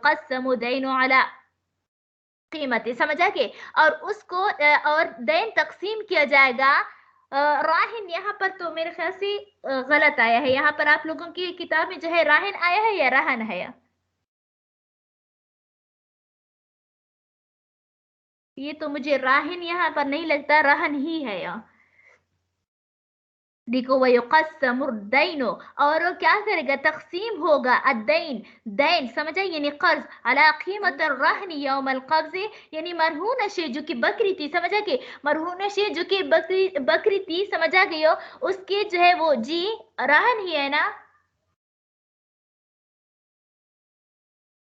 यक़स्समु दैनु अला कीमती, समझा के, और उसको और दैन तकसीम किया जाएगा। राहिन यहाँ पर तो मेरे ख्याल से गलत आया है। यहाँ पर आप लोगों की किताब में जो है राहिन आया है या रहन है? ये तो मुझे राहिन यहाँ पर नहीं लगता, रहन ही है यहाँ। देखो वयुक़स्समु दैनो, और क्या करेगा, तकसीम होगा अद्दैन, दैन समझा यानी कर्ज, अला कीमत रहन यौमल कब्ज़, यानी मरहून शे जो कि बकरी थी, समझा कि मरहून शे जो कि बकरी थी, समझा गई हो, उसके जो है वो जी रहन ही है ना?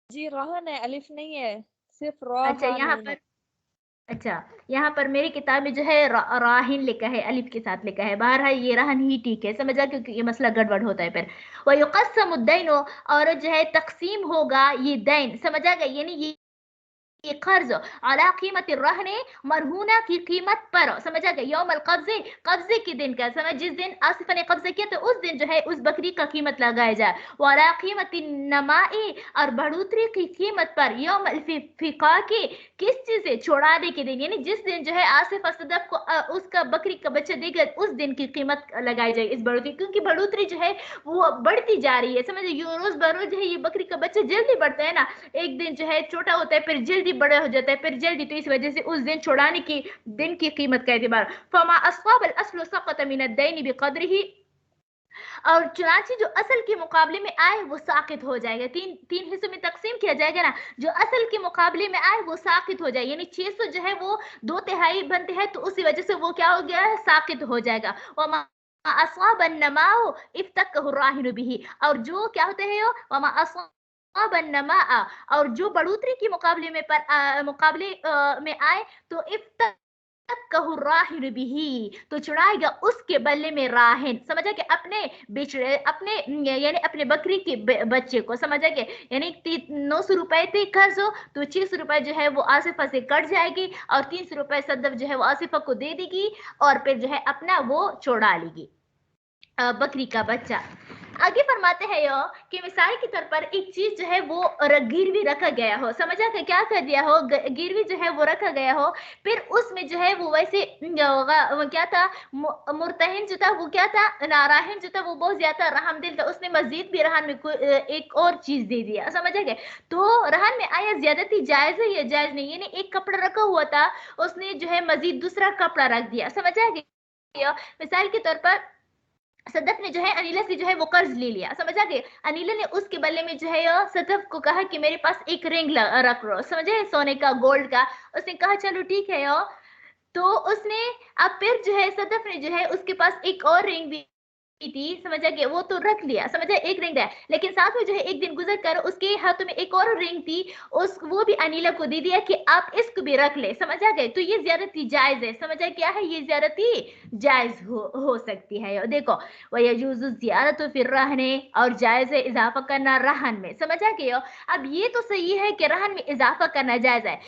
जी रहन है, अलिफ नहीं है, सिर्फ रा अच्छा हा यहाँ नून है। पर, अच्छा यहाँ पर मेरी किताब में जो है राहिन लिखा है, अलिफ के साथ लिखा है। बहरहाल ये रहन ही ठीक है, समझा, क्योंकि ये मसला गड़बड़ होता है फिर। वयुक़स्समु दैनो, और जो है तकसीम होगा ये दैन, समझा गया, यानी ये कर्ज, अला कीमत रहने, मरहूना की कीमत पर, समझा गया, यौमल कब्जे, कब्जे के दिन का, समझ, जिस दिन आसिफा ने कब्जा किया तो उस दिन जो है उस बकरी का कीमत लगाया जाए। वाला कीमत नमाई, और बढ़ोतरी की कीमत पर, यौमल फिका की, किस चीज से, छोड़ाने के दिन, यानी जिस दिन जो है आसिफ सदफ को उसका बकरी का बच्चा देगा उस दिन की कीमत लगाई जाए इस बढ़ोतरी, क्योंकि बढ़ोतरी जो है वो बढ़ती जा रही है, समझ, रोज बरोज जो है ये बकरी का बच्चा जल्दी बढ़ता है ना, एक दिन जो है छोटा होता है फिर जल्दी बड़ा हो जाता है, फिर जल्दी, तो इस वजह से उस दिन छुड़ाने की दिन की कीमत का एतबार। फमा अस्वाब अल अस्लु सक़त मिन अद-दैन बिक़द्रिही, और चुनाची जो असल के मुकाबले में आए वो साकित हो जाएगा। तीन हिस्सों में तकसीम किया जाएगा ना, जो असल के मुकाबले में आए वो साकित हो जाएगा, यानी 600 जो है वो 2/3 बनते हैं, तो उसी वजह से वो क्या हो गया है, साकित हो जाएगा। वमा अस्वाब अन्नमाउ इफ्तकहु राहिनु बिही, और जो क्या होते हैं वमा अस्वाब अन्नमा, और जो बढ़ोतरी के मुकाबले में में आए तो इफ्तक कहू राहिन बिही, तो चुराएगा उसके बल्ले में राहिन, समझा कि अपने बिछड़े, अपने यानी अपने बकरी के बच्चे को, समझा कि यानी 900 रुपए थे कर्ज हो, तो 600 रुपए जो है वो आसिफा से कट जाएगी, और 300 रुपए सदफ जो है वो आसिफा को दे देगी, और फिर जो है अपना वो छोड़ा लेगी बकरी का बच्चा। आगे फरमाते हैं यो कि मिसाल के तौर पर एक चीज जो है वो गिरवी रखा गया हो, समझा कि क्या कर दिया हो, गिरवी जो है वो रखा गया हो, फिर उसमें जो है वो वैसे वो क्या था, मुर्तहिन जो था वो क्या था, नाराहिन जो था वो बहुत ज्यादा रहमदिल था, उसने मस्जिद भी रहन में एक और चीज दे दिया, समझा गया। तो रहन में आया ज्यादती जायज है या जायज नहीं, यानी एक कपड़ा रखा हुआ था, उसने जो है मजीद दूसरा कपड़ा रख दिया, समझा गया। मिसाल के तौर पर सदफ ने जो है अनीला से जो है वो कर्ज ले लिया, समझा गए, अनीला ने उसके बदले में जो है सदफ को कहा कि मेरे पास एक रिंग रख लो, समझे, सोने का, गोल्ड का। उसने कहा चलो ठीक है यो, तो उसने अब फिर जो है सदफ ने जो है उसके पास एक और रिंग भी थी, समझा गया, वो तो रख लिया, समझा, एक रिंग है, लेकिन साथ में जो है एक दिन गुजर कर उसके हाथों में एक और रिंग थी, उस वो भी अनीला को दे दिया कि आप इसको भी रख ले, समझा गए, तो ये ज्यादती जायज है, समझा क्या है, ये ज्यादती जायज हो सकती है। देखो वयजूज़ु ज़ियारतु फिर रहने, और जायज है इजाफा करना रहन में, समझा गया। अब ये तो सही है कि रहन में इजाफा करना जायज है,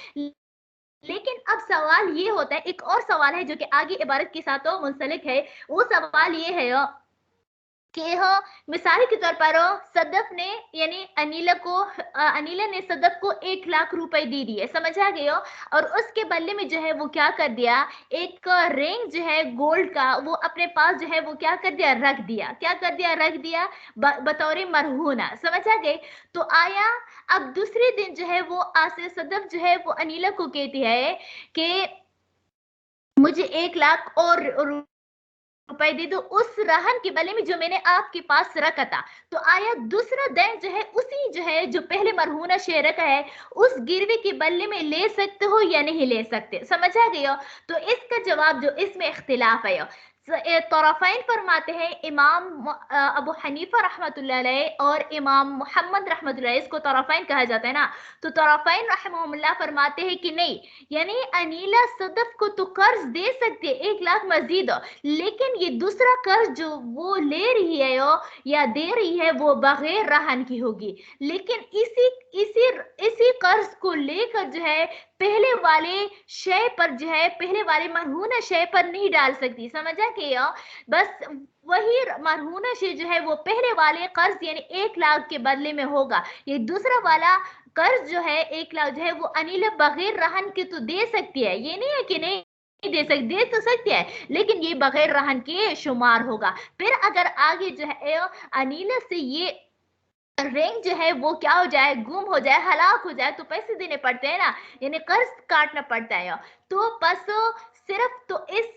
लेकिन अब सवाल ये होता है, एक और सवाल है जो कि आगे इबारत के साथ मुंसलिक है, वो सवाल ये है कि हो मिसाल के तौर पर सदफ ने यानी अनीला ने सदफ को 1 लाख रुपए दे दिए, समझा गए हो, और उसके बदले में जो है वो क्या कर दिया, एक रिंग जो है गोल्ड का वो अपने पास जो है वो क्या कर दिया, रख दिया, क्या कर दिया, रख दिया बतौर मरहूना, समझा गए। तो आया अब दूसरे दिन जो है वो आसिफ सदफ जो है वो अनीला को कहती है कि मुझे 1 लाख और रुपए दे दो उस रहन के बदले में जो मैंने आपके पास रखा था। तो आया दूसरा दैन जो है उसी जो है जो पहले मरहूना शेयर रखा है उस गिरवी के बदले में ले सकते हो या नहीं ले सकते, समझा गया। तो इसका जवाब जो इसमें इख्तिलाफ है, तौरफ़ैन फरमाते हैं, इमाम अबू हनीफा रहमतुल्लाह अलैह और इमाम मोहम्मद रहमतुल्लाह अलैह, इसको तौरफ़ैन कहा जाता है ना, तो तौरफ़ैन रहमहुल्लाह फरमाते हैं कि नहीं, यानी अनीला सदफ को तो कर्ज दे सकते 1 लाख मजीद, लेकिन ये दूसरा कर्ज जो वो ले रही है या दे रही है वो बगैर रहन की होगी, लेकिन इसी इसी इसी कर्ज को लेकर जो है पहले वाले शय पर जो है पहले वाले मरहूना शय पर नहीं डाल सकती, समझा कि बस वही मरहूना शय जो है वो पहले वाले कर्ज यानी 1 लाख के बदले में होगा, ये दूसरा वाला कर्ज जो है 1 लाख जो है वो अनिला बगैर रहन के तो दे सकती है, ये नहीं है कि नहीं दे सकती, दे तो सकती है, लेकिन ये बगैर रहन के शुमार होगा। फिर अगर आगे जो है अनिला से ये रिंग जो है वो क्या हो जाए, गुम हो जाए, हलाक हो जाए, तो पैसे देने पड़ते हैं ना, यानी कर्ज काटना पड़ता है। तो बस सिर्फ तो इस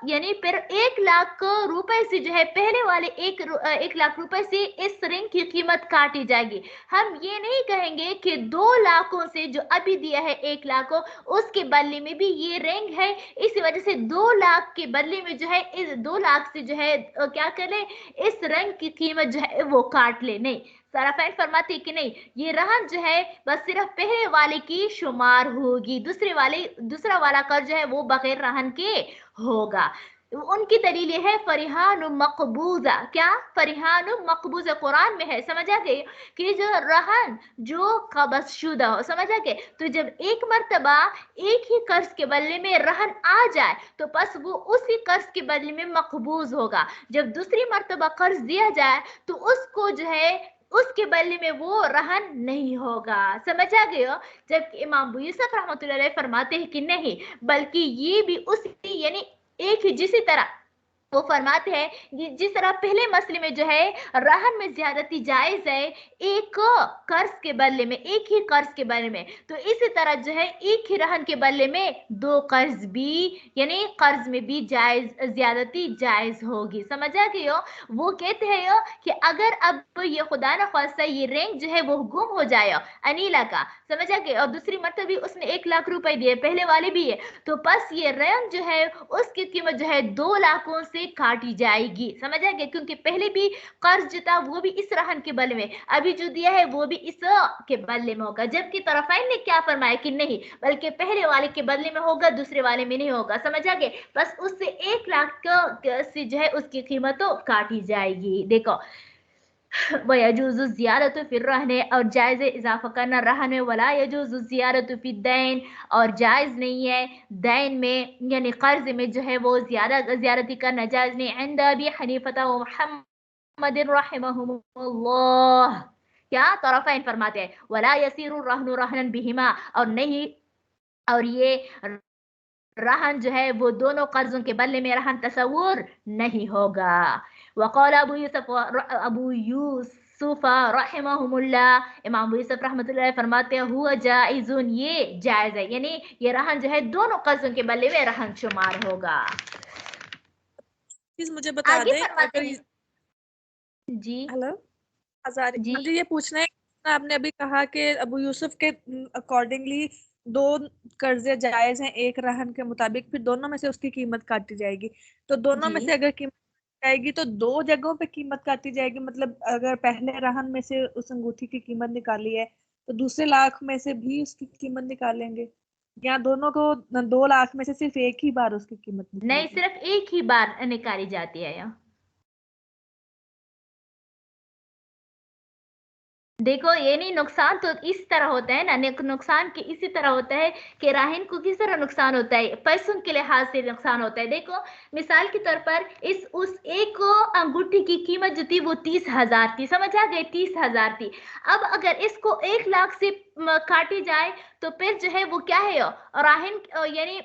यानी फिर 1 लाख रुपए से जो है पहले वाले 1 लाख रुपए से इस रिंग की कीमत काटी जाएगी। हम ये नहीं कहेंगे कि 2 लाखों से जो अभी दिया है 1 लाख को उसके बदले में भी ये रिंग है, इसी वजह से 2 लाख के बदले में जो है इस 2 लाख से जो है क्या कर ले, इस रिंग की कीमत जो है वो काट ले। नहीं, सराफैन फरमाती कि नहीं, ये रहन जो है बस सिर्फ पहले वाले की शुमार होगी, दूसरा वाला कर्ज जो है वो बगैर रहन के होगा। उनकी दलील ये है फरिहान मकबूजा, क्या फरिहान मकबूजा कुरान में है, समझ आ गई, कि जो रहन जो कब्ज़ शुदा हो, समझ आ गए। तो जब एक मर्तबा एक ही कर्ज के बदले में रहन आ जाए तो बस वो उसी कर्ज के बदले में मकबूज होगा। जब दूसरी मर्तबा कर्ज दिया जाए तो उसको जो है उसके बदले में वो रहन नहीं होगा, समझ आ गए हो। जबकि इमाम अबू यूसुफ रहमतुल्लाह अलैह फरमाते हैं कि नहीं, बल्कि ये भी उसी यानी एक ही, जिसी तरह वो फरमाते हैं कि जिस तरह पहले मसले में जो है रहन में ज्यादती जायज है एक कर्ज के बदले में, एक ही कर्ज के बदले में, तो इसी तरह जो है एक ही रहन के बदले में 2 कर्ज भी, यानी कर्ज में भी जायज ज्यादती जायज होगी, समझ आ गई हो। वो कहते हैं कि अगर अब ये खुदा न खास्ता ये रिंग जो है वो गुम हो जाए अनीला का, समझ आ गए, और दूसरी मरतबा भी उसने 1 लाख रुपए दिए, पहले वाले भी है, तो बस ये रिंग जो है उसकी कीमत जो है 2 लाखों से काटी जाएगी, समझ आ गया, क्योंकि पहले भी कर्ज जो था वो भी इस रहन के बदले में, अभी जो दिया है वो भी इस के बदले में होगा। जबकि तरफाइन ने क्या फरमाया कि नहीं, बल्कि पहले वाले के बदले में होगा, दूसरे वाले में नहीं होगा, समझ आ गए, बस उससे 1 लाख से जो है उसकी कीमत तो काटी जाएगी। देखो वयजूज़ु ज़ियारतु फिर रहने, और जायज़ इजाफा करना रहन में, वला यजूज़ु ज़ियारतु फी दैन, और जायज़ नहीं है दैन में यानी कर्ज में जो है वो ज़्यादती करना जायज़ नहीं। इंद अबी हनीफा व मुहम्मद रहमहुमुल्लाह, क्या तरफ़ैन फरमाते हैं, वला यसीरु रहनु रहनन बिहिमा, और नहीं, और ये रहन जो है वो दोनों कर्जों के बदले में रहन तस्वुर नहीं होगा। वक़ाल अबू यूसुफ रहमहुमुल्लाह, इमाम अबू यूसुफ रहमतुल्लाह फरमाते हैं हुआ जाइजुन, ये जायज है, यानी ये रहन जो है दोनों कर्जों के बदले में रहन शुमार होगा। प्लीज मुझे बता आगे दें, फरमाते अगर हैं जी हेलो आजारी, जी मुझे ये पूछना है, आपने अभी कहा कि अबू यूसुफ के अकॉर्डिंगली 2 कर्जे जायज हैं एक रहन के मुताबिक, फिर दोनों में से उसकी कीमत काटी जाएगी, तो दोनों जी में से अगर कीमत जाएगी तो 2 जगहों पे कीमत काटी जाएगी, मतलब अगर पहले रहन में से उस अंगूठी की कीमत निकाली है तो दूसरे लाख में से भी उसकी कीमत निकालेंगे, या दोनों को 2 लाख में से सिर्फ एक ही बार उसकी कीमत नहीं, निकलेगी? सिर्फ एक ही बार निकाली जाती है यहाँ। देखो ये नहीं, नुकसान तो इस तरह होता है ना, नुकसान की इसी तरह होता है कि राहिन को किस तरह नुकसान होता है, पैसों के लिहाज से नुकसान होता है। देखो मिसाल के तौर पर इस उस एक अंगूठी की कीमत जो थी वो 30,000 थी, समझ आ गए, 30,000 थी। अब अगर इसको 1 लाख से काटी जाए तो फिर जो है वो क्या है, राहिन यानी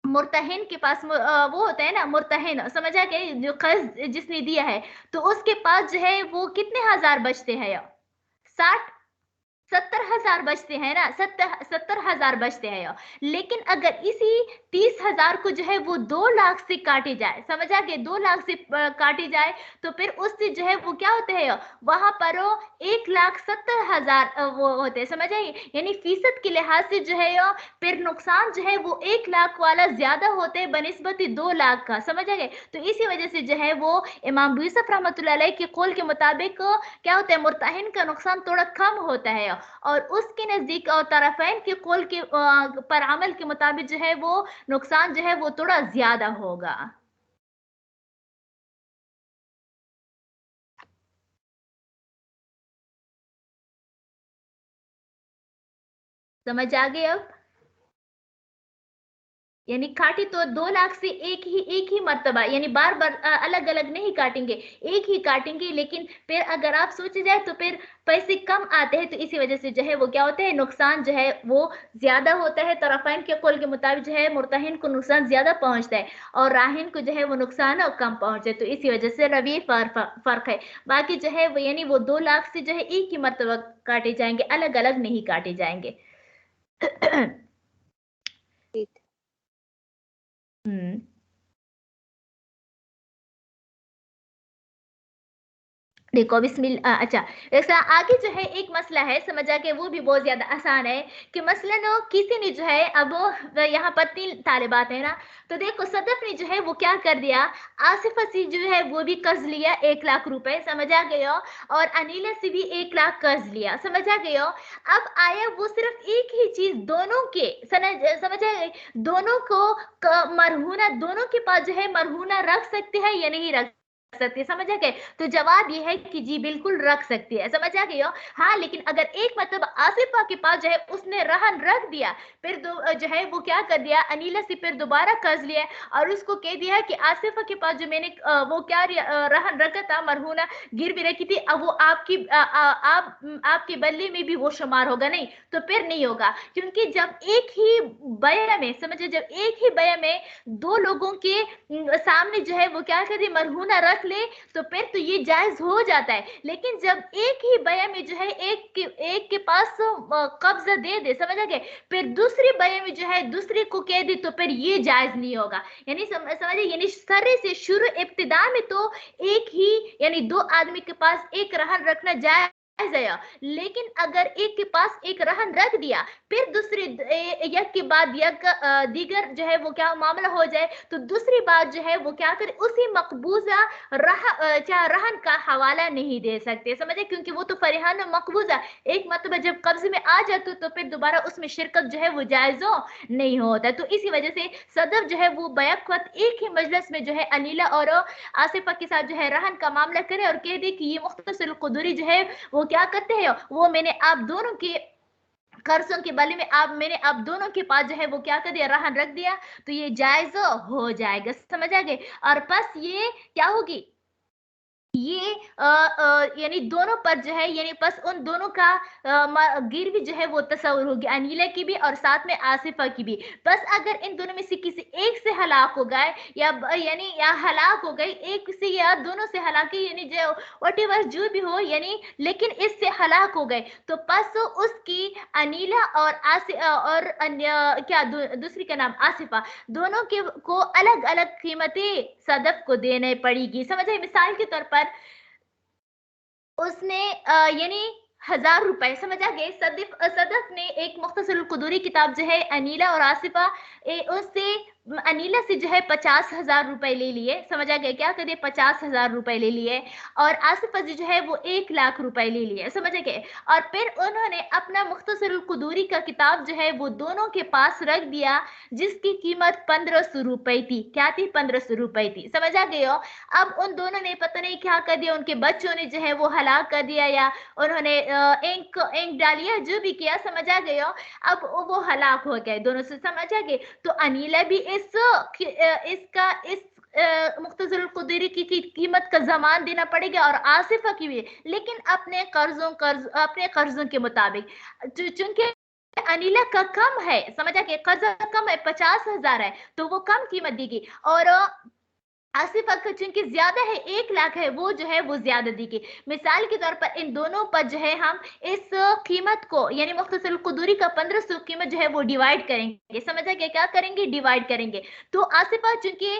मुर्तहिन के पास वो होता है ना, मुर्तहिन, समझ आ गए, जो कर्ज जिसने दिया है, तो उसके पास जो है वो कितने हजार बचते हैं, 60 70,000 बचते हैं ना, 70,000 बचते हैं। लेकिन अगर इसी 30,000 को जो है वो 2 लाख से काटे जाए, समझ आ गए, 2 लाख से काटे जाए, तो फिर उससे जो है वो क्या होते हैं, वहां पर 1,70,000 वो होते हैं, समझ आइए, यानी फीसद के लिहाज से जो है फिर नुकसान जो है वो 1 लाख वाला ज्यादा होते हैं बनिस्बत 2 लाख का, समझ आ गए। तो इसी वजह से जो है वो इमाम अबू यूसुफ रहमतुल्लाह अलैह के कौल के मुताबिक क्या होता है, मुर्तहिन का नुकसान थोड़ा कम होता है, और उसके नजदीक और तरफैन के कौल के पर अमल के मुताबिक जो है वो नुकसान जो है वो थोड़ा ज्यादा होगा। समझ आ गए अब? यानी काटी तो 2 लाख से एक ही मर्तबा, यानी बार बार अलग अलग नहीं काटेंगे, एक ही काटेंगे। लेकिन फिर अगर आप सोचे जाए तो फिर पैसे कम आते हैं, तो इसी वजह से जो है वो क्या होता है, नुकसान जो है वो ज्यादा होता है। तरफैन के कौल के मुताबिक जो है मुर्तहिन को नुकसान ज्यादा पहुंचता है और राहिन को जो है वो नुकसान कम पहुंचता है। तो इसी वजह से रवि फर्क है। बाकी जो है वो यानी वो 2 लाख से जो है एक ही मर्तबा काटे जाएंगे, अलग अलग नहीं काटे जाएंगे। हम्म। देखो बिस्मिल्लाह। अच्छा, ऐसा आगे जो है एक मसला है, समझ आ के, वो भी बहुत ज्यादा आसान है कि मसलन किसी ने जो है, अब यहाँ पर 3 तालिबात है ना, तो देखो सदफ ने जो है वो क्या कर दिया, आसिफा से जो है वो भी कर्ज लिया 1 लाख रुपए, समझ आ गए हो, और अनिला से भी 1 लाख कर्ज लिया, समझ आ गए हो। अब आया वो सिर्फ एक ही चीज दोनों के समझ आ गए, दोनों को मरहूना, दोनों के पास जो है मरहूना रख सकते हैं या नहीं रख सकती है, समझ आ गए। तो जवाब ये है कि जी बिल्कुल रख सकती है, समझ आ गई हो। हाँ, लेकिन अगर एक मतलब आसिफा के पास जो है उसने रहन रख दिया, फिर जो है वो क्या कर दिया, अनिला से फिर दोबारा कर्ज लिया और उसको कह दिया कि आसिफा के पास जो मैंने वो क्या रहन रखा था, मरहूना गिरवी रखी थी, अब वो आपकी आपके बदले में भी वो शुमार होगा, नहीं तो फिर नहीं होगा। क्योंकि जब एक ही बया में, समझे, जब एक ही बया में 2 लोगों के सामने जो है वो क्या करे, मरहूना रख ले, तो फिर तो ये जायज हो जाता है। लेकिन जब एक ही बया में जो है एक के पास कब्जा दे दे, समझ आ गए, फिर दूसरी बया में जो है दूसरे को कह दे, तो फिर ये जायज नहीं होगा। यानी समझे, यानी सरे से शुरू इब्तिदा में तो एक ही, यानी 2 आदमी के पास एक रहन रखना जायज है, लेकिन अगर एक के पास एक रहन रख दिया, फिर दूसरे यक के बाद यक दीगर जो है वो क्या मामला हो जाए, तो दूसरी बात जो है वो क्या करे, उसी मकबूजा रहन का हवाला नहीं दे सकते, समझे, क्योंकि वो तो फरिहान मकबूजा एक मतलब जब कब्जे में आ जाते तो फिर दोबारा उसमें शिरकत जो है वो जायजो नहीं होता। तो इसी वजह से सदफ जो है वो बैक वक्त एक ही मजलिस में जो है अनिला और आसिफा के साथ जो है रहन का मामला करे और कह दे कि ये मुख्तसर कुदूरी जो है वो क्या करते हैं, वो मैंने आप दोनों के कर्जों के बारे में मैंने आप दोनों के पास जो है वो क्या कर दिया, रहन रख दिया, तो ये जायज हो जाएगा, समझ आ गए। और बस ये क्या होगी, ये यानी दोनों पर जो है, यानी बस उन दोनों का गिरवी जो है वो तस्वुर होगी, अनिला की भी और साथ में आसिफा की भी। बस अगर इन दोनों में से किसी एक से हलाक हो गए, या यानी या हलाक हो गई एक से या दोनों से हलाकी, यानी जो व्हाटएवर जो भी हो, यानी लेकिन इससे हलाक हो गए, तो बस उसकी अनिला और क्या दूसरी का नाम आसिफा, दोनों के को अलग अलग कीमतें सदफ को देने पड़ेगी, समझे। मिसाल के तौर पर उसने यानी 1000 रुपए, समझ आ गए, सदफ ने एक मुख्तसर कुदूरी किताब जो है अनीला और आसिफा उससे अनीला से जो है 50,000 रुपए ले लिए, समझ आ गए, क्या कर दिए, 50,000 रुपए ले लिए, और आसिफा जो है वो 1 लाख रुपए ले लिए, समझ आ गए। और फिर उन्होंने अपना मुख्तसर कुदूरी का किताब जो है वो दोनों के पास रख दिया, जिसकी कीमत 1500 रुपए थी, क्या थी, 1500 रुपए थी, समझ आ गए हो। अब उन दोनों ने पता नहीं क्या कर दिया, उनके बच्चों ने जो है वो हलाक कर दिया, या उन्होंने इंक डालिया, जो भी किया, समझ आ गए हो। अब वो हलाक हो गए दोनों से, समझ आ गए। तो अनीला भी इस मुख्तसर कुदूरी की कीमत का जमान देना पड़ेगा, और आसिफा की भी, लेकिन अपने कर्जों के मुताबिक, चूंकि अनिला का कम है, समझ आ गए, कर्जा कम है, 50,000 है, तो वो कम कीमत देगी, और आसिफा का चूंकि ज्यादा है, 1 लाख है, वो जो है वो ज्यादा देगी। मिसाल के तौर पर इन दोनों पर जो है हम इस कीमत को, यानी मुख्तसर कुदूरी का 1500 कीमत जो है वो डिवाइड करेंगे, समझ आ गया, क्या करेंगे, डिवाइड करेंगे। तो आसिफा चूंकि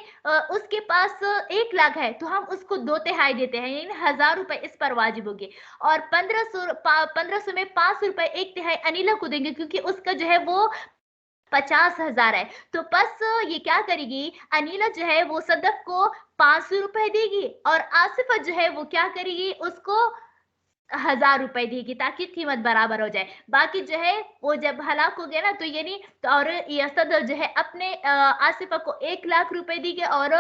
उसके पास 1 लाख है, तो हम उसको 2/3 देते हैं, यानी 1000 रुपए इस पर वाजिब होगी, और 1500 में 500 रुपए 1/3 अनिला को देंगे, क्योंकि उसका जो है वो 50,000 है। तो बस ये क्या करेगी, अनिला जो है वो सदफ को 500 रुपए देगी, और आसिफा जो है वो क्या करेगी, उसको 1000 रुपए देगी, ताकि कीमत बराबर हो जाए। बाकी जो है वो जब हलाक हो गया ना, तो यानी तो और ये सदफ जो है अपने आसिफा को 1 लाख रुपए देगी, और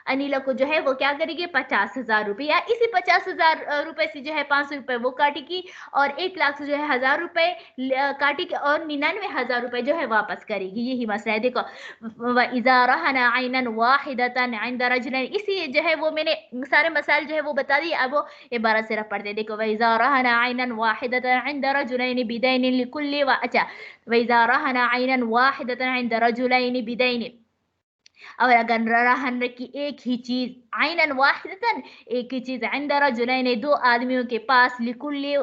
अनिला को जो है वो क्या करेगी 50,000 रुपए, या इसी 50,000 रुपए से जो है 500 रुपए वो काटेगी और 1 लाख से जो है 1,000 रुपए काटेगी और 99,000 रुपए जो है वापस करेगी। यही मसला है। देखो इज़ा रहना आइनन वाहिदतन इंद रजुलैन, इसी जो है वो मैंने सारे मसाइल जो है वो बता दिए। अब वो इबारत सिर्फ पढ़ते। देखो इज़ा रहना आइनन वाहिदतन इंद रजुलैन बिदैन लिकुल्ली अच्छा इज़ा रहना आइनन वाहिदतन इंद रजुलैन बिदैन, और अगर रहन की एक ही चीज आइनन वाहिदतन एक ही चीज इंद रजुलैन दो आदमियों के पास लिकुल्ली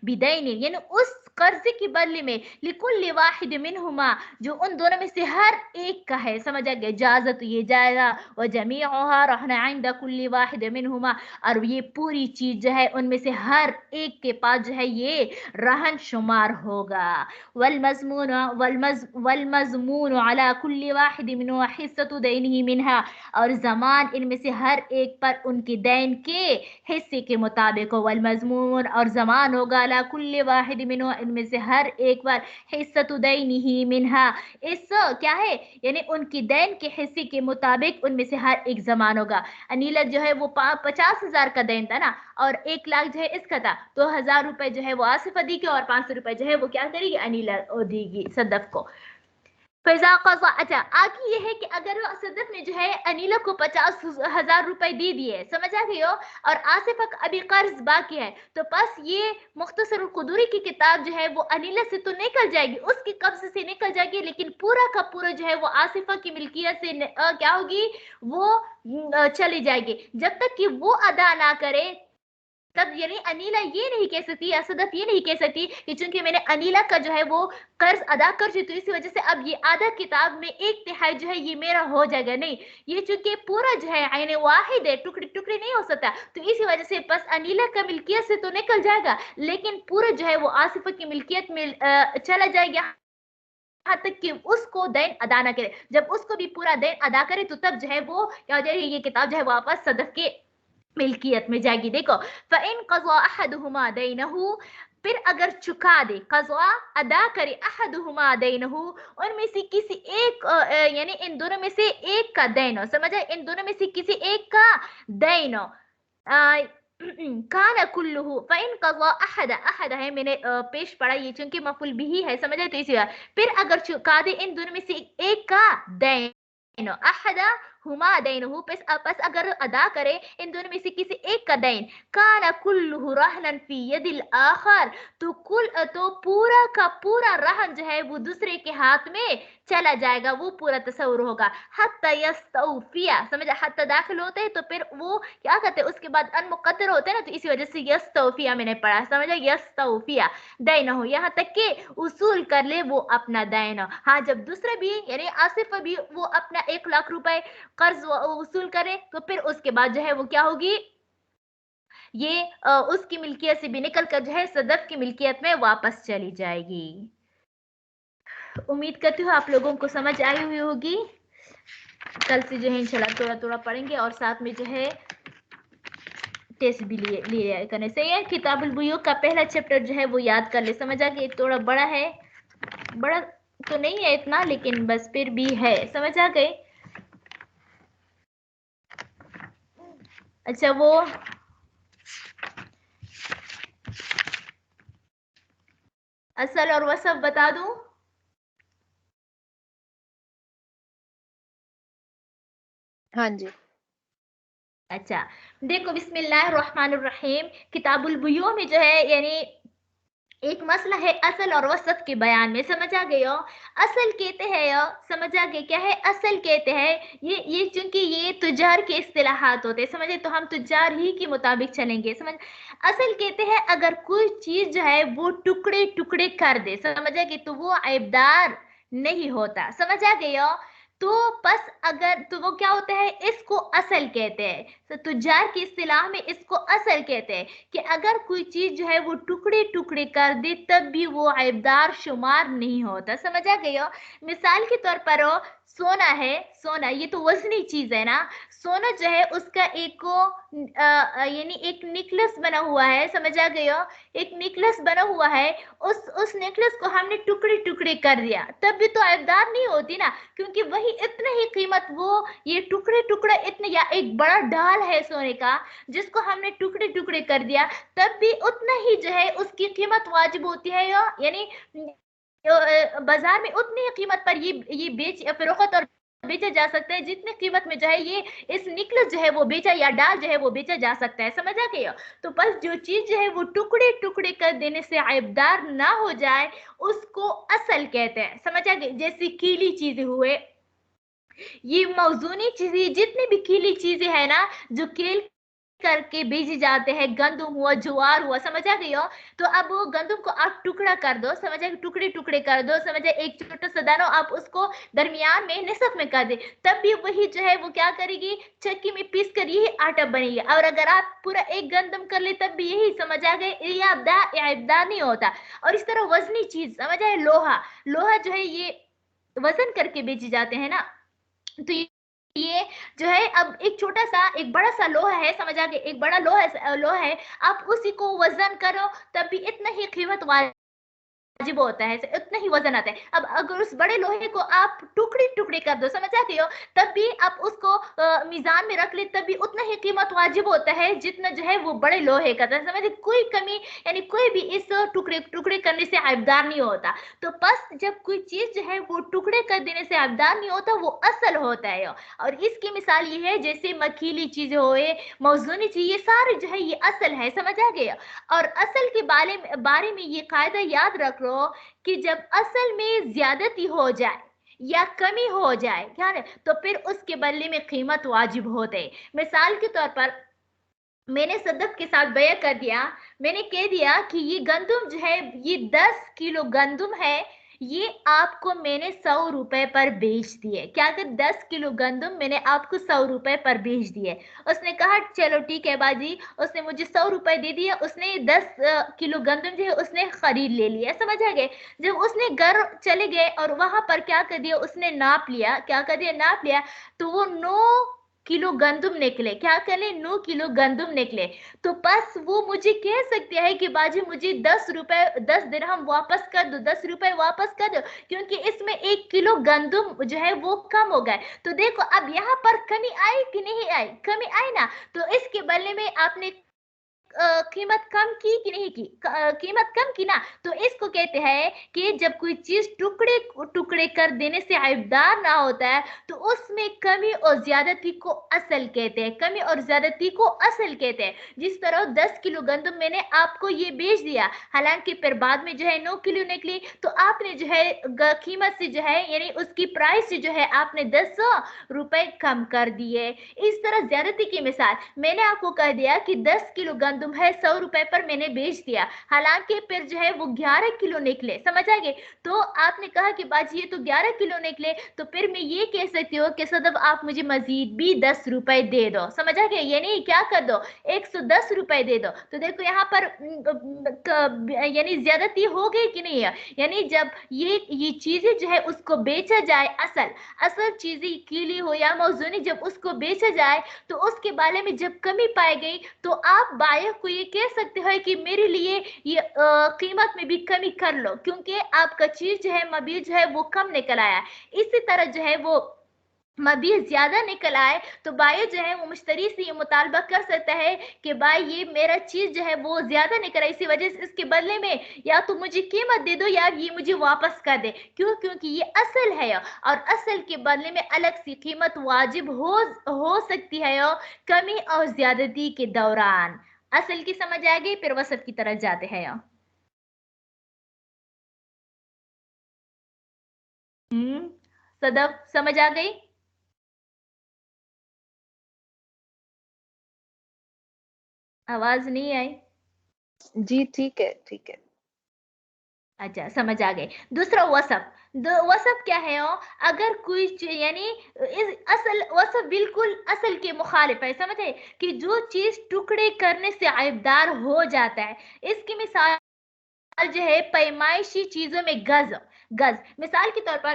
बिदैन, यानी उस कर्जे के बदले में लिकुल्ली वाहिद मिनहुमा जो उन दोनों में से हर एक का है, समझ आ गया, इजाजत ये जायजा व जमीउहा रहना इंद कुल्ली वाहिद मिनहुमा, और ये पूरी चीज जो है उनमें से हर एक के पास जो है ये रहन शुमार होगा। वलमज़मून अला कुल्ली वाहिद मिनहुमा हिस्सतु दैनिही मिनहा, और ज़मान इनमें से हर एक पर उनके दैन के हिस्से के मुताबिक हो। वलमज़मून और ज़मान होगा अला कुल्ली वाहिद मिनहुमा इनमें से हर एक पर हिस्सतु दैनिही मिनहा, इस क्या है यानी उनकी दैन के हिस्से के मुताबिक उनमें से हर एक ज़मान होगा। अनिला जो है वो 50,000 का दैन था ना, और 1 लाख जो है इसका था, तो 1,000 रुपए जो है वो आसिफा देगी और 500 रुपए जो है वो क्या करेगी अनिला देगी सदफ को। फैजा कज़ा, अच्छा आगे ये है कि अगर सदफ ने जो है अनिला को 50,000 रुपए दे दिए, समझ आ गई हो, और आसिफा का अभी कर्ज बाकी है, तो बस ये मुख्तसरुल कुदूरी की किताब जो है वो अनिला से तो निकल जाएगी, उसके कब्जे से निकल जाएगी, लेकिन पूरा का पूरा जो है वो आसिफा की मिल्कियत से क्या होगी, वो चली जाएगी जब तक कि वो अदा ना करे। तब यानी अनिला ये नहीं कह सकती या सदफ ये नहीं कह सकती कि चूंकि मैंने अनिला का जो है वो कर्ज अदा कर चुकी, तो इसी वजह से अब ये आधा किताब में 1/3 जो है ये मेरा हो जाएगा। नहीं, ये चूंकि पूरा जो है आइने वाहिद है, टुकड़े टुकड़े नहीं हो सकता, तो इसी वजह से बस अनिला का मिल्कियत से तो निकल जाएगा, लेकिन पूरा जो है वो आसिफा की मिल्कियत में चला जाएगा, यहाँ तक कि उसको दैन अदा ना करे। जब उसको भी पूरा दैन अदा करे तो तब जो है वो क्या हो जाएगी, ये किताब जो है वापस सदफ के मिल्कियत में जाएगी। देखो फ़इन क़ज़ा अहदुहुमा दैनहु, फिर अगर चुका दे, क़ज़ा अदा करे, अहदुहुमा दैनहु उनमें से किसी एक यानी इन दोनों में से एक का दैन हो, समझ आए, इन दोनों में से किसी एक का दैन हो, काना कुल्लुहु फ़इन क़ज़ा अहद है, मैंने पेश पढ़ा, ये चूंकि मफ़ूल बिही है, समझ आए, तो इसी फिर अगर चुका दे इन दोनों में से एक का दैन, अहदा हुमा दैनहु, बस अगर अदा करे इन दोनों में से किसी एक का दैन, काना कुल्लुहु रहनन फी यदिल आखर, तो पूरा का पूरा रहन जो है वो दूसरे के हाथ में चला जाएगा, वो पूरा तस्वुर होगा। हत्ता यस्तौफिया, समझ, हत्ता दाखिल होते हैं तो फिर वो क्या कहते हैं, उसके बाद अनमुक़द्दर होते हैं ना, तो इसी वजह से यस्तौफिया मैंने पढ़ा, समझा, यस्तौफिया दैनहु, यहाँ तक कि उसूल कर ले वो अपना दैन। हाँ, जब दूसरा भी यानी आसिफा भी वो अपना 1 लाख रुपए कर्ज वसूल करे, तो फिर उसके बाद जो है वो क्या होगी, ये उसकी मिल्कियत से भी निकल कर जो है सदफ की मिल्कियत में वापस चली जाएगी। उम्मीद करती हूँ आप लोगों को समझ आई हुई होगी। कल से जो है इंशाल्लाह थोड़ा थोड़ा पढ़ेंगे और साथ में जो है टेस्ट भी लिए करने से। ये किताबुल बुयूक का पहला चैप्टर जो है वो याद कर ले, समझ आ गई, थोड़ा बड़ा है, बड़ा तो नहीं है इतना, लेकिन बस फिर भी है, समझ आ गए। अच्छा, वो असल और वसफ बता दूं? हाँ जी। अच्छा देखो, बिस्मिल्लाहिर्रहमानिर्रहीम, किताबुल बुयू में जो है यानी एक मसला है असल और वसफ के बयान में, समझ आ गए हो। असल कहते हैं, समझ आ गए क्या है असल कहते हैं, ये चूंकि ये तुजार के इस्तिलाहात होते हैं, समझे, तो हम तुजार ही के मुताबिक चलेंगे, समझ। असल कहते हैं अगर कोई चीज जो है वो टुकड़े टुकड़े कर दे, समझ आ गए, तो वो ऐबदार नहीं होता, समझ आ गए हो। तो बस अगर तो वो क्या होता है, इसको असल कहते हैं, तो तुजार की इस्तिलाह में इसको असल कहते हैं कि अगर कोई चीज जो है वो टुकड़े टुकड़े कर दे तब भी वो ऐबदार शुमार नहीं होता। समझ आ गई हो? मिसाल के तौर पर हो, सोना है, सोना ये तो वजनी चीज है ना। सोना जो है उसका एक यानी एक नेकलेस बना हुआ है, समझ आ गई हो? एक नेकलेस बना हुआ है, उस नेकलेस को हमने टुकड़े टुकड़े कर दिया तब भी तो ऐबदार नहीं होती ना, क्योंकि वही इतने ही कीमत वो ये टुकड़े टुकड़े इतने, या एक बड़ा ढाल है सोने का जिसको हमने टुकड़े टुकड़े कर दिया तब भी उतना ही जो है उसकी कीमत वाजिब होती है, यानी बाजार में उतनी ही कीमत पर ये बेच फरोख्त और बेचा जा सकता है जितनी कीमत में जो है ये इस नेकलेस जो है वो बेचा या डाल जो है वो बेचा जा सकता है। समझ आ गई हो? तो बस जो चीज जो है वो टुकड़े टुकड़े कर देने से ऐबदार ना हो जाए उसको असल कहते हैं। समझ आ गई? जैसे कीली चीजें हुए, ये मौजूनी चीजें, जितनी भी कीली चीजें है ना जो कील करके भेजे जाते हैं, गंदम हुआ, ज्वार हुआ, समझ आ गई हो? तो अब वो गंदम को आप टुकड़ा कर दो, समझ आ गई? टुकड़े टुकड़े कर दो, समझ आ? एक छोटा सा दाना आप उसको दरमियान में निसफ में कर दे तब भी वही जो है वो क्या करेगी, चक्की में पीस कर यही आटा बनेगी। और अगर आप पूरा एक गंदम कर ले तब भी यही, समझ आ गए? ये अब्दा नहीं होता। और इस तरह वजनी चीज, समझ आए? लोहा, लोहा जो है ये वजन करके बेचे जाते हैं ना, तो ये जो है अब एक छोटा सा एक बड़ा सा लोहा है, समझ आ गए? एक बड़ा लोहा है, आप उसी को वजन करो तब भी इतना ही कीमत वाजिब होता है, उतना ही वजन आता है। अब अगर उस बड़े लोहे को आप टुकड़े टुकड़े कर दो, समझ आते हो? तब भी आप उसको मीजान में रख ले तब भी उतना ही कीमत वाजिब होता है जितना जो है वो बड़े लोहे का था। समझे? कोई कमी यानी कोई भी इस टुकड़े टुकड़े करने से ऐबदार नहीं होता। तो बस जब कोई चीज जो है वो टुकड़े कर देने से ऐबदार नहीं होता वो असल होता है। और इसकी मिसाल ये है जैसे मखीली चीजें होए, मौजूनी चीज, ये सारे जो है ये असल है। समझ आ गया? और असल के बारे में ये कायदा याद रख लो कि जब असल में ज्यादती हो जाए या कमी हो जाए, क्या है, तो फिर उसके बदले में कीमत वाजिब होते। मिसाल के तौर पर मैंने सदफ के साथ बया कर दिया, मैंने कह दिया कि ये गंदम जो है ये 10 किलो गंदम है, ये आपको मैंने 100 रुपए पर बेच दिए। क्या कर 10 किलो गंदम मैंने आपको 100 रुपए पर बेच दिए। उसने कहा चलो ठीक है बाजी, उसने मुझे 100 रुपए दे दिया, उसने 10 किलो गंदम जो है उसने खरीद ले लिया। समझ आ गए? जब उसने घर चले गए और वहां पर क्या कर दिया, उसने नाप लिया, क्या कर दिया, नाप लिया, तो वो 9 किलो गंदम निकले। क्या करे, 9 किलो गंदम निकले। तो बस वो मुझे कह सकते हैं कि बाजी मुझे 10 रुपए 10 दिरहम वापस कर दो, 10 रुपए वापस कर दो, क्योंकि इसमें 1 किलो गंदम जो है वो कम हो गए। तो देखो अब यहाँ पर कमी आई कि नहीं आई, कमी आई ना, तो इसके बदले में आपने कीमत कम की कि नहीं की, कीमत कम की ना, तो इसको कहते हैं कि जब कोई चीज टुकड़े टुकड़े कर देने से ऐबदार ना होता है तो उसमें कमी और ज्यादती को असल कहते हैं, कमी और ज्यादती को असल कहते हैं। जिस तरह 10 किलो गंदम मैंने आपको ये बेच दिया, हालांकि फिर बाद में जो है 9 किलो निकली, तो आपने जो है कीमत से जो है यानी उसकी प्राइस से जो है आपने 10 रुपए कम कर दिए। इस तरह ज्यादती की मिसाल, मैंने आपको कह दिया कि 10 किलो गंदम है 100 रुपए पर मैंने बेच दिया, हालांकि फिर जो है वो 11 किलो निकले। समझ आ गए? तो आपने कहा कि बाजी ये तो 11 किलो निकले, तो फिर मैं ये कह सकती हूँ कि सदफ आप मुझे मजीद भी 10 रुपए दे दो। समझ आ गए? यानी क्या कर दो, 110 रुपए दे दो। तो देखो यहाँ पर यानी ज्यादती हो गई कि नहीं है, यानी जब ये चीजें जो है उसको बेचा जाए, असल असल चीजें कीली हो या मौजूनी, जब उसको बेचा जाए तो उसके बारे में जब कमी पाई गई तो आप बायर को ये कह सकते हो कि मेरे लिए ये कीमत में भी कमी कर लो, क्योंकि आपका चीज जो है मबी जो है वो कम निकल आया। इसी तरह जो है वो मबी ज्यादा निकल आए तो बायर जो है वो मुश्तरी से ये मुतालबा कर सकता है कि भाई ये मेरा चीज जो है वो ज्यादा निकल आया, इसी वजह से इसके बदले में या तो मुझे कीमत दे दो या ये मुझे वापस कर दे। क्यों? क्योंकि ये असल है और असल के बदले में अलग सी कीमत वाजिब हो सकती है कमी और ज्यादती के दौरान। असल की समझ आ गई, फिर वसत की तरफ जाते हैं। सदफ समझ आ गई? आवाज नहीं आई। जी ठीक है, ठीक है। अच्छा, समझ आ गए। दूसरा वसफ, वसफ क्या है? अगर कोई यानी इस असल वसफ बिल्कुल असल के मुखालिफ है, समझे, कि जो चीज टुकड़े करने से आयबदार हो जाता है। इसकी मिसाल जो है पैमाइशी चीजों में गज, गज मिसाल के तौर पर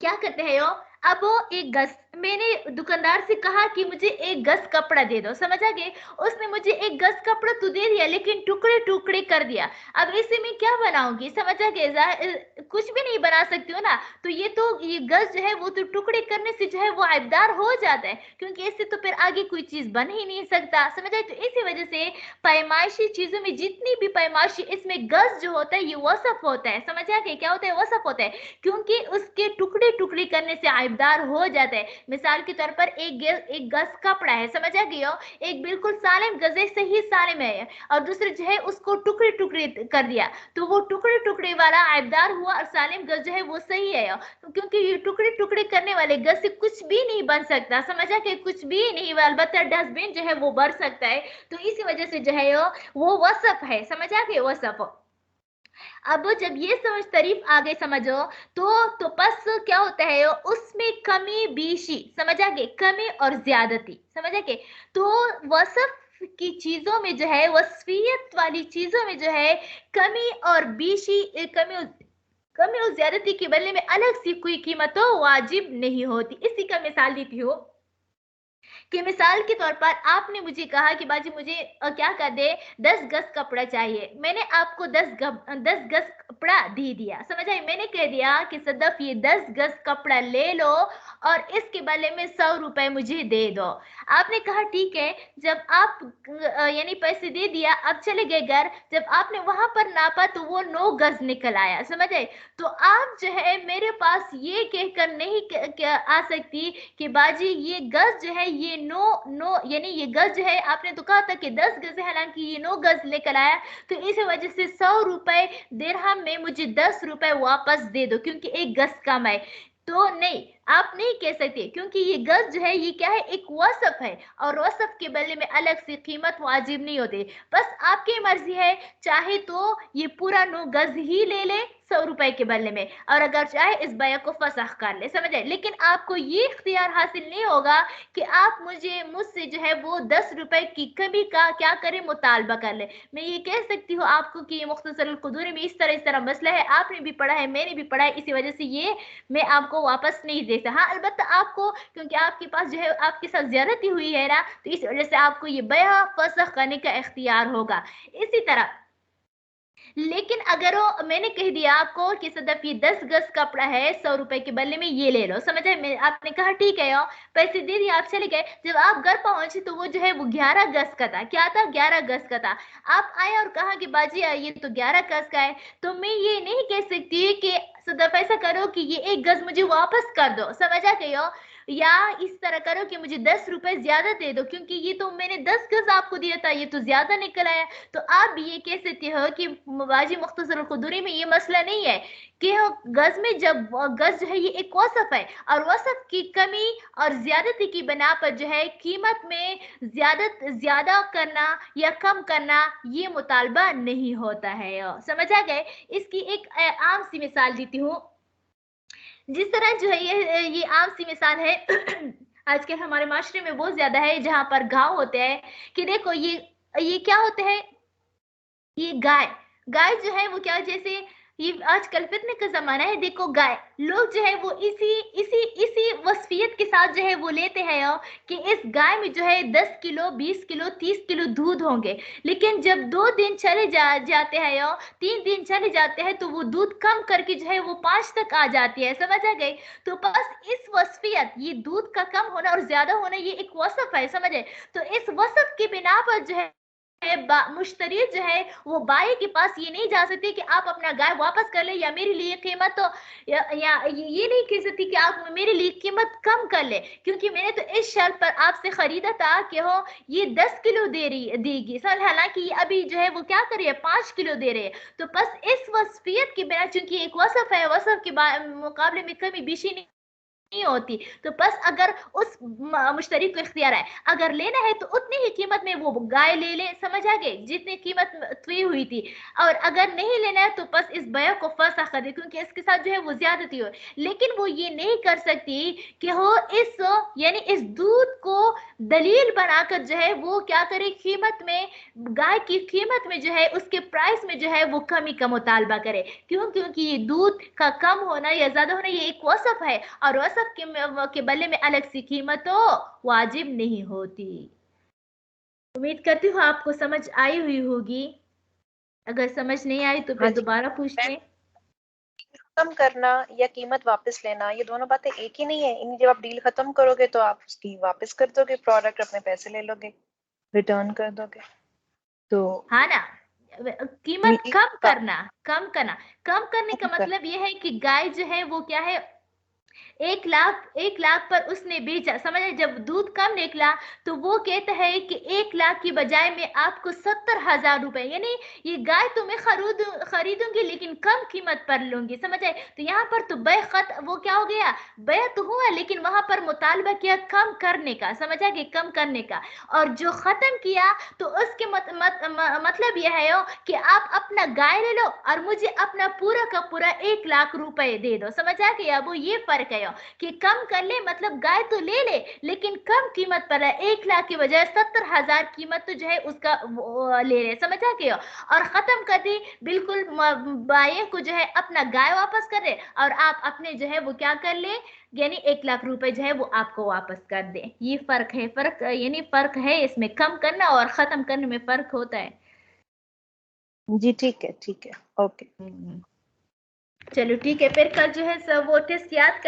क्या करते हैं? अब वो एक गज, मैंने दुकानदार से कहा कि मुझे एक गज कपड़ा दे दो, समझ आ गए? उसने मुझे एक गज कपड़ा तो दे दिया, लेकिन टुकड़े टुकड़े कर दिया। अब इसे मैं क्या बनाऊंगी, समझ आ गए? कुछ भी नहीं बना सकती हूँ ना। तो ये गज जो है वो तो टुकड़े करने से जो है वो आयबदार हो जाता है, क्योंकि इससे तो फिर आगे कोई चीज बन ही नहीं सकता, समझ आए? तो इसी वजह से पैमाइशी चीजों में जितनी भी पैमाइशी, इसमें गज जो होता है ये वसफ होता है, समझ आ गए? क्या होता है? वसफ होता है, क्योंकि उसके टुकड़े टुकड़े करने से आयबदार हो जाता है। मिसाल के तौर पर एक गज कपड़ा है, समझ आ गया? एक बिल्कुल सालिम गज है, सही सालिम है, और दूसरे जो है उसको टुकड़े टुकड़े कर दिया, तो वो टुकड़े टुकड़े वाला आयबदार हुआ, और सालिम गज जो है वो सही है, क्योंकि ये टुकड़े टुकड़े करने वाले गज से कुछ भी नहीं बन सकता, समझ आ गया? कुछ भी नहीं, अलबत्ता डस्टबिन जो है वो बढ़ सकता है। तो इसी वजह से जो है वो वसफ है, समझ आ गया? वसफ। अब जब ये समझ तारीफ आगे समझो, तो बस क्या होता है? उसमें कमी बेशी, समझ आ गए? कमी और ज्यादती, समझ आ गए? तो वसफ की चीजों में जो है, वसफियत वाली चीजों में जो है कमी और बेशी, कमी और ज्यादती के बदले में अलग सी कोई कीमत तो वाजिब नहीं होती। इसी का मिसाल देती हूँ कि मिसाल के तौर पर आपने मुझे कहा कि बाजी मुझे क्या कर दे, 10 गज कपड़ा चाहिए। मैंने आपको 10 गज कपड़ा दे दिया, समझ आई? मैंने कह दिया कि सदफ ये 10 गज कपड़ा ले लो और इसके बदले में 100 रुपए मुझे दे दो। आपने कहा ठीक है। जब आप यानी पैसे दे दिया, अब चले गए घर, जब आपने वहां पर नापा तो वो 9 गज निकल आया, समझ आए? तो आप जो है मेरे पास ये कहकर नहीं आ सकती कि बाजी ये गज जो है ये 9 यानी ये गज जो है, आपने तो कहा था कि 10 गज है, हालांकि ये 9 गज लेकर आया, तो इस वजह से 100 रुपए दिरहम में मुझे 10 रुपए वापस दे दो, क्योंकि एक गज कम है। तो नहीं, आप नहीं कह सकते, क्योंकि ये गज जो है ये क्या है? एक वसफ है, और वसफ के बदले में अलग से कीमत वाजिब नहीं होती। बस आपकी मर्जी है, चाहे तो ये पूरा 9 गज ही ले ले 100 रुपए के बदले में, और अगर चाहे इस बया को फसख कर ले, समझे? लेकिन आपको ये इख्तियार हासिल नहीं होगा कि आप मुझसे जो है वो 10 रुपए की कमी का क्या करे, मुतालबा कर ले। मैं ये कह सकती हूँ आपको कि ये मुख्तसर अल कुदूरी में इस तरह मसला है, आपने भी पढ़ा है, मैंने भी पढ़ा है, इसी वजह से ये मैं आपको वापस नहीं दे सकता। हाँ, अलबत्ता आपको, क्योंकि आपके पास जो है आपके साथ ज्यादती हुई है ना, तो इस वजह से आपको ये बया फसख करने का इख्तियार होगा। इसी तरह लेकिन अगर वो मैंने कह दिया आपको कि सदफ ये 10 गज कपड़ा है, 100 रुपए के बदले में ये ले लो, समझ आए? आपने कहा ठीक है, पैसे दे दिए, आप चले गए। जब आप घर पहुंचे तो वो जो है वो 11 गज का था। क्या था? 11 गज का था। आप आए और कहा कि बाजी ये तो 11 गज का है, तो मैं ये नहीं कह सकती कि सदफ ऐसा करो कि ये 1 गज मुझे वापस कर दो, समझ आ गई? या इस तरह करो कि मुझे 10 रुपए ज्यादा दे दो, क्योंकि ये तो मैंने 10 गज आपको दिया था, ये तो ज्यादा निकल आया। तो आप भी ये कह सकते हो कि बाजी मुख्तसर खुदूरी में ये मसला नहीं है कि गज में, जब गज जो है ये एक वसफ है, और वसफ की कमी और ज्यादती की बना पर जो है कीमत में ज्यादा करना या कम करना ये मुतालबा नहीं होता है। समझ आ गए? इसकी एक आम सी मिसाल देती हूँ। जिस तरह जो है ये आम सी मिसाल है आजकल हमारे माशरे में बहुत ज्यादा है, जहां पर गांव होते हैं कि देखो ये क्या होते हैं? ये गाय, गाय जो है वो क्या, जैसे ये आजकल फितने का जमाना है, देखो गाय लोग जो है वो इसी इसी इसी वसफियत के साथ जो है वो लेते हैं कि इस गाय में जो है 10 किलो 20 किलो 30 किलो दूध होंगे। लेकिन जब 2 दिन चले जाते हैं, 3 दिन चले जाते हैं, तो वो दूध कम करके जो है वो 5 तक आ जाती है, समझ आ गई? तो बस इस वसफियत, ये दूध का कम होना और ज्यादा होना, ये एक वसफ है, समझे? तो इस वसफ की बिना पर जो है मुश्तरी जो है वो बाई के पास ये नहीं जा सकती कि आप अपना गाय वापस कर ले, या मेरे लिए कीमत तो या ये नहीं कह सकती कि आप मेरे लिए कीमत कम कर ले, क्योंकि मैंने तो इस शर्त पर आपसे खरीदा था कि हो ये 10 किलो देगी सर, हालांकि ये अभी जो है वो क्या कर रही है, 5 किलो दे रहे हैं। तो बस इस वसफियत के बिना, चूंकि एक वसफ है, वसफ के मुकाबले में कमी बेशी नहीं नहीं होती। तो बस अगर उस मुश्तरी को इख्तियार है, अगर लेना है तो उतनी ही कीमत में वो गाय ले ले, समझ आ गए, जितनी कीमत तय हुई थी। और अगर नहीं लेना है तो बस इस बया को फसा कर दे, क्योंकि इसके साथ जो है वो ज्यादती हो। लेकिन वो ये नहीं कर सकती कि वो इस यानी इस दूध को दलील बनाकर जो है वो क्या करे, कीमत में, गाय की कीमत में जो है, उसके प्राइस में जो है वो कमी का मुतालबा करे। क्यों? क्योंकि ये दूध का कम होना या ज्यादा होना ये एक वसफ है, और वसफ के बदले में अलग सी कीमत तो वाजिब नहीं होती। उम्मीद करती हूँ आपको समझ आई हुई होगी। अगर समझ नहीं आई तो हाँ फिर जी। दोबारा पूछ लें। खत्म करना या कीमत वापस लेना, ये दोनों बातें एक ही नहीं है। इन जब आप डील खत्म करोगे तो आप उसकी वापस कर दोगे प्रोडक्ट, अपने पैसे ले लोगे, रिटर्न कर दोगे। तो हाँ ना, कीमत ये कम करना, कम करना, कम करने का खत्म कर, मतलब ये है कि गाय जो है वो क्या है, 1 लाख पर उसने बेचा, समझ, जब दूध कम निकला तो वो कहता है कि 1 लाख की बजाय में आपको 70,000 रुपए, यानी ये गाय तो मैं खरीदूंगी लेकिन कम कीमत पर लूंगी, समझ आए। तो यहाँ पर तो बय खत वो क्या हो गया, बय तो हुआ लेकिन वहां पर मुतालबा किया कम करने का, समझ आ गया, कम करने का। और जो खत्म किया तो उसके मतलब यह है कि आप अपना गाय ले लो और मुझे अपना पूरा का पूरा 1 लाख रुपए दे दो, समझ आ गया। वो ये फर्क है कि कम कर ले, मतलब गाय तो ले ले लेकिन कम कीमत पर है, 1 लाख की बजाय 70,000 कीमत तो जो है उसका ले ले, समझ आ गया। और खत्म कर दी बिल्कुल, बाये को जो है अपना गाय वापस कर दे और आप अपने जो है वो क्या कर ले, यानी 1 लाख रुपए जो है वो आपको वापस कर दे। ये फर्क है, फर्क यानी फर्क है इसमें, कम करना और खत्म करने में फर्क होता है। जी ठीक है, ठीक है, ओके। चलो ठीक है, फिर कल जो है सब वो टेस्ट याद कर